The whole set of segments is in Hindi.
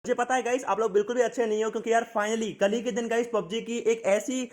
मुझे पता है गाइस, आप लोग बिल्कुल भी अच्छे नहीं हो, क्योंकि यार फाइनली कल ही के दिन गाइस पबजी की एक ऐसी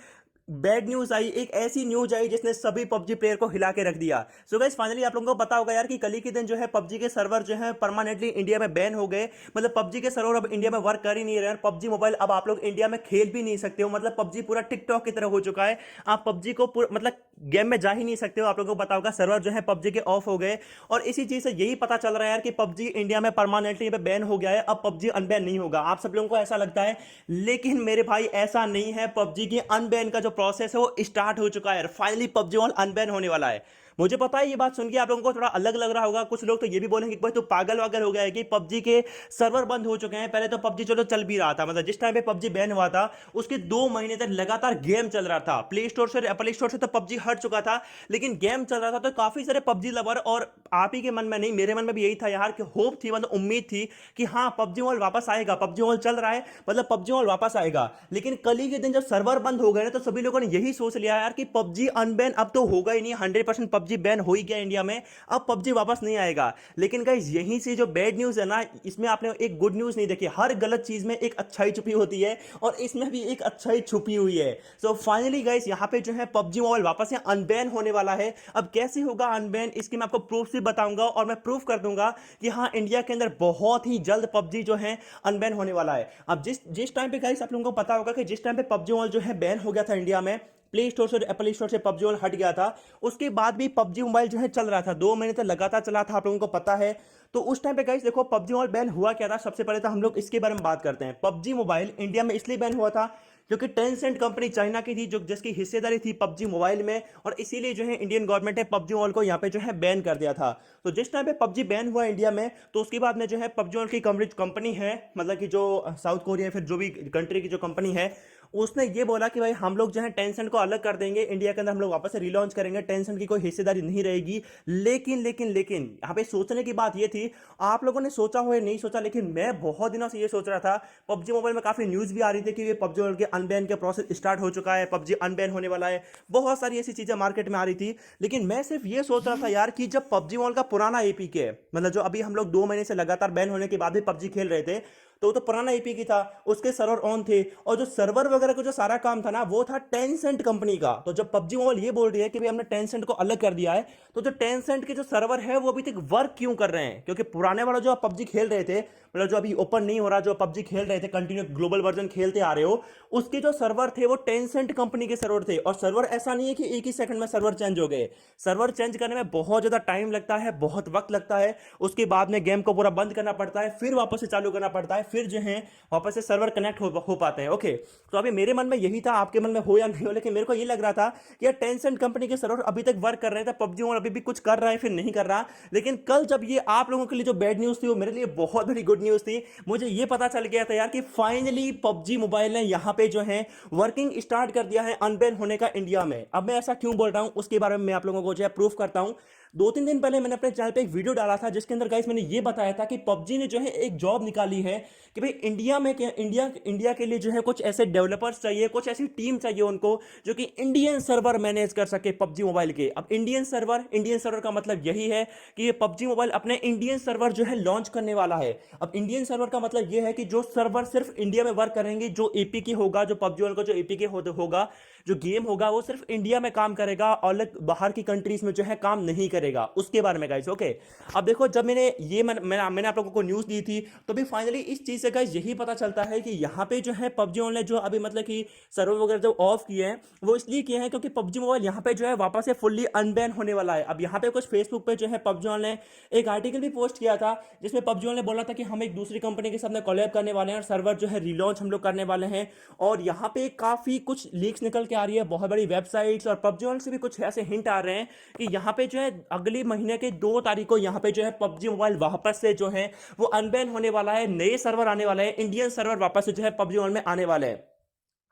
बैड न्यूज आई, एक ऐसी न्यूज आई जिसने सभी पबजी प्लेयर को हिला के रख दिया। सो गाइस फाइनली आप लोगों को पता होगा यार कि कल ही के दिन जो है पबजी के सर्वर जो है परमानेंटली इंडिया में बैन हो गए। मतलब पबजी के सर्वर अब इंडिया में वर्क कर ही नहीं रहे हैं। पबजी मोबाइल अब आप लोग इंडिया में खेल भी नहीं सकते हो। मतलब पबजी पूरा टिकटॉक की तरह हो चुका है। आप पबजी को मतलब गेम में जा ही नहीं सकते हो। आप लोगों को पता होगा सर्वर जो है पबजी के ऑफ हो गए। और इसी चीज से यही पता चल रहा है यार कि पबजी इंडिया में परमानेंटली बैन हो गया है। अब पबजी अनबैन नहीं होगा। आप सब लोगों को ऐसा लगता है, लेकिन मेरे भाई ऐसा नहीं है। पबजी की अनबैन का जो प्रोसेस है वो स्टार्ट हो चुका है। फाइनली पबजी ऑल अनबैन होने वाला है। मुझे पता है ये बात सुन के आप लोगों को थोड़ा अलग लग रहा होगा। कुछ लोग तो ये भी बोलेंगे कि भाई तो पागल वागल हो गया है कि पबजी के सर्वर बंद हो चुके हैं। पहले तो पबजी चलो चल भी रहा था। मतलब जिस टाइम पे पबजी बैन हुआ था उसके 2 महीने तक लगातार गेम चल रहा था। प्ले स्टोर से एप्पल स्टोर से तो पबजी हट चुका था, लेकिन गेम चल रहा था। तो काफी सारे पबजी लवर और आप ही के मन में नहीं, मेरे मन में भी यही था यार कि होप थी, मतलब उम्मीद थी कि हाँ पबजी मॉल वापस आएगा। पबजी मॉल चल रहा है, मतलब पबजी मॉल वापस आएगा। लेकिन कल ही के दिन जब सर्वर बंद हो गए ना, तो सभी लोगों ने यही सोच लिया यार कि पबजी अनबैन अब तो होगा ही नहीं। 100% पबजी बैन हो ही गया इंडिया में, अब पबजी वापस नहीं आएगा। लेकिन गाइस यहीं से जो बैड न्यूज है ना, इसमें आपने एक गुड न्यूज नहीं देखी। हर गलत चीज में एक अच्छाई छुपी होती है, और इसमें भी एक अच्छाई छुपी हुई है। सो फाइनली गाइस यहाँ पे जो है पबजी मोबाइल वापस से अनबैन होने वाला है। अब कैसे होगा अनबैन, इसकी मैं आपको प्रूफ भी बताऊंगा, और मैं प्रूफ कर दूंगा कि हाँ इंडिया के अंदर बहुत ही जल्द पबजी जो है अनबैन होने वाला है। अब जिस जिस टाइम पे गाइस आप लोगों को पता होगा कि जिस टाइम पे पबजी मोबाइल जो है बैन हो गया था इंडिया में, प्ले स्टोर से एप्पल स्टोर से पबजी मोबाइल हट गया था, उसके बाद भी पबजी मोबाइल जो है चल रहा था। 2 महीने तक लगातार चला था, आप लोगों को पता है। तो उस टाइम पे गाइस देखो पबजी मोबाइल बैन हुआ क्या था। सबसे पहले तो हम लोग इसके बारे में बात करते हैं। पबजी मोबाइल इंडिया में इसलिए बैन हुआ था क्योंकि टेंसेंट कंपनी चाइना की थी, जो जिसकी हिस्सेदारी थी पबजी मोबाइल में, और इसीलिए जो है इंडियन गवर्नमेंट ने पबजी मोबाइल को यहाँ पे जो है बैन कर दिया था। तो जिस टाइम पे पबजी बैन हुआ इंडिया में, तो उसके बाद में जो है पबजी मोबाइल की कंपनी है, मतलब कि जो साउथ कोरिया फिर जो भी कंट्री की जो कंपनी है, उसने ये बोला कि भाई हम लोग जो है टेंसेंट को अलग कर देंगे, इंडिया के अंदर हम लोग वापस से रिलॉन्च करेंगे, टेंसेंट की कोई हिस्सेदारी नहीं रहेगी। लेकिन यहाँ पे सोचने की बात ये थी, आप लोगों ने सोचा हो या नहीं सोचा, लेकिन मैं बहुत दिनों से ये सोच रहा था। पबजी मोबाइल में काफी न्यूज भी आ रही थी कि ये पबजी मोबाइल के अनबैन के प्रोसेस स्टार्ट हो चुका है, पबजी अनबैन होने वाला है। बहुत सारी ऐसी चीजें मार्केट में आ रही थी, लेकिन मैं सिर्फ ये सोच रहा था यार कि जब पबजी मोबाइल का पुराना एपीके, मतलब जो अभी हम लोग 2 महीने से लगातार बैन होने के बाद भी पबजी खेल रहे थे, तो वो तो पुराना एपी की था, उसके सर्वर ऑन थे, और जो सर्वर वगैरह का जो सारा काम था ना वो था टेंसेंट कंपनी का। तो जब पबजी मोबाइल ये बोल रही है कि भाई हमने टेंसेंट को अलग कर दिया है, तो जो टेंसेंट के जो सर्वर है वो अभी तक वर्क क्यों कर रहे हैं? क्योंकि पुराने वाला जो आप पबजी खेल रहे थे, मतलब जो अभी ओपन नहीं हो रहा, जो पबजी खेल रहे थे कंटिन्यू ग्लोबल वर्जन खेलते आ रहे हो, उसके जो सर्वर थे वो टेंसेंट कंपनी के सर्वर थे। और सर्वर ऐसा नहीं है कि एक ही सेकंड में सर्वर चेंज हो गए। सर्वर चेंज करने में बहुत ज्यादा टाइम लगता है, बहुत वक्त लगता है। उसके बाद में गेम को पूरा बंद करना पड़ता है, फिर वापस से चालू करना पड़ता है, फिर जो है वापस से सर्वर कनेक्ट हो पाते हैं। ओके, तो अभी मेरे मन में यही था, आपके मन में हो या नहीं हो, लेकिन मेरे को ये लग रहा था कि यार टेंसेंट कंपनी के सर्वर अभी तक वर्क कर रहे थे, पबजी और अभी भी कुछ कर रहा है फिर नहीं कर रहा। लेकिन कल जब ये आप लोगों के लिए जो बैड न्यूज थी वो मेरे लिए बहुत बड़ी गुड न्यूज थी। मुझे ये पता चल गया था यार कि फाइनली पबजी मोबाइल ने यहाँ पे जो है वर्किंग स्टार्ट कर दिया है अनबैन होने का इंडिया में। अब मैं ऐसा क्यों बोल रहा हूं उसके बारे में मैं आप लोगों को जो है प्रूफ करता हूं। 2-3 दिन पहले मैंने अपने चैनल पे एक वीडियो डाला था जिसके अंदर गाइस मैंने ये बताया था कि पबजी ने जो है एक जॉब निकाली है कि भाई इंडिया में इंडिया के लिए जो है कुछ ऐसे डेवलपर्स चाहिए, कुछ ऐसी टीम चाहिए उनको जो कि इंडियन सर्वर मैनेज कर सके पबजी मोबाइल के। अब इंडियन सर्वर का मतलब यही है कि ये पबजी मोबाइल अपने इंडियन सर्वर जो है लॉन्च करने वाला है। अब इंडियन सर्वर का मतलब यह है कि जो सर्वर सिर्फ इंडिया में वर्क करेंगे, जो एपीके होगा, जो पबजी मोबाइल का जो एपीके होगा, जो गेम होगा वो सिर्फ इंडिया में काम करेगा, और बाहर की कंट्रीज में जो है काम नहीं करेगा। उसके बारे में गाइस ओके। अब देखो जब मैंने आप लोगों को न्यूज दी थी, तो भी फाइनली इस चीज से गाइस यही पता चलता है कि यहाँ पे जो है पबजी ऑनलाइन जो अभी मतलब कि सर्वर वगैरह जो ऑफ किए हैं वो इसलिए किए हैं क्योंकि पबजी मोबाइल यहाँ पे जो है वापस से फुल्ली अनबैन होने वाला है। अब यहाँ पे कुछ फेसबुक पे जो है पबजी ऑनलाइन एक आर्टिकल भी पोस्ट किया था जिसमें पबजी ऑनलाइन बोला था कि हम एक दूसरी कंपनी के साथ कोलैब करने वाले हैं और सर्वर जो है रिलॉन्च हम लोग करने वाले हैं। और यहाँ पे काफी कुछ लीक्स निकल के आ रही है, बहुत बड़ी वेबसाइट्स और पबजी ऑनलाइन से भी कुछ ऐसे हिंट आ रहे हैं कि यहाँ पे जो है अगली महीने के 2 तारीख को यहाँ पे जो है पबजी मोबाइल वापस से जो है वो अनबैन होने वाला है। नए सर्वर आने वाले हैं, इंडियन सर्वर वापस से जो है पबजी मोबाइल में आने वाले हैं।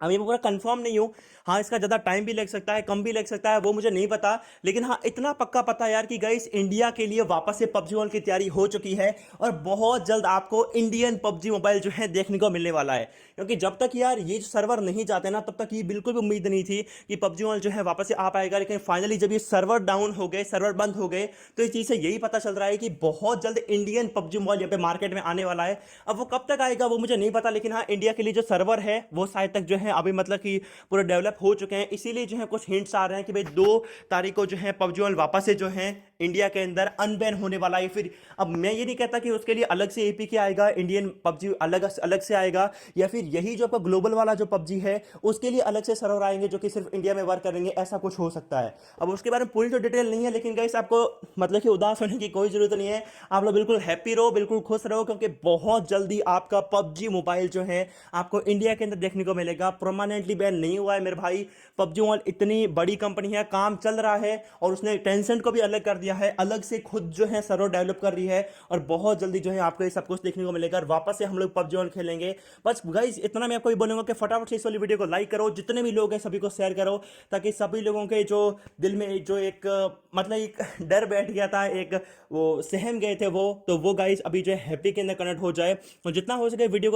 अभी मैं पूरा कंफर्म नहीं हूँ। हाँ, इसका ज़्यादा टाइम भी लग सकता है, कम भी लग सकता है, वो मुझे नहीं पता। लेकिन हाँ, इतना पक्का पता है यार कि गाइस इंडिया के लिए वापस से पबजी मोबाइल की तैयारी हो चुकी है और बहुत जल्द आपको इंडियन पबजी मोबाइल जो है देखने को मिलने वाला है। क्योंकि जब तक यार ये जो सर्वर नहीं जाते ना, तब तक ये बिल्कुल भी उम्मीद नहीं थी कि पबजी मोबाइल जो है वापस से आ पाएगा। लेकिन फाइनली जब ये सर्वर डाउन हो गए, सर्वर बंद हो गए, तो इस चीज़ से यही पता चल रहा है कि बहुत जल्द इंडियन पबजी मोबाइल यहाँ पे मार्केट में आने वाला है। अब वो कब तक आएगा वो मुझे नहीं पता, लेकिन हाँ, इंडिया के लिए जो सर्वर है वो शायद तक जो है अभी मतलब कि पूरे डेवलप हो चुके हैं। इसीलिए जो है कुछ हिंट्स आ रहे हैं कि भाई 2 तारीख को जो है पबजी मोबाइल वापस से जो है इंडिया के अंदर अनबैन होने वाला है। फिर अब मैं ये नहीं कहता कि उसके लिए अलग से एपीके आएगा, इंडियन पबजी अलग अलग से आएगा, या फिर यही जो आपका ग्लोबल वाला जो पबजी है उसके लिए अलग से सर्वर आएंगे जो कि सिर्फ इंडिया में वर्क करेंगे, ऐसा कुछ हो सकता है। अब उसके बारे में पूरी तो डिटेल नहीं है, लेकिन गाइस आपको मतलब कि उदास होने की कोई जरूरत नहीं है। आप लोग बिल्कुल हैप्पी रहो, बिल्कुल खुश रहो, क्योंकि बहुत जल्दी आपका पबजी मोबाइल जो है आपको इंडिया के अंदर देखने को मिलेगा। परमानेंटली बैन नहीं हुआ है मेरे भाई। पबजी मोबाइल इतनी बड़ी कंपनी है, काम चल रहा है, और उसने टेंसेंट को भी अलग कर दिया है, अलग से खुद जो है सर्वर डेवलप कर रही है, और बहुत जल्दी जो है आपको ये सब कुछ देखने को मिलेगा और वापस से हम लोग पबजी मोबाइल खेलेंगे। बस गाइस इतना मैं आपको ये बोलूंगा कि फटाफट से इस वाली वीडियो को लाइक करो, जितने भी लोग हैं सभी को शेयर करो, ताकि सभी लोगों के जो दिल में जो एक मतलब एक डर बैठ गया था, एक वो सहम गए थे वो, तो वो गाइस अभी जो है हैप्पी के अंदर कनेक्ट हो जाए। तो जितना हो सके वीडियो को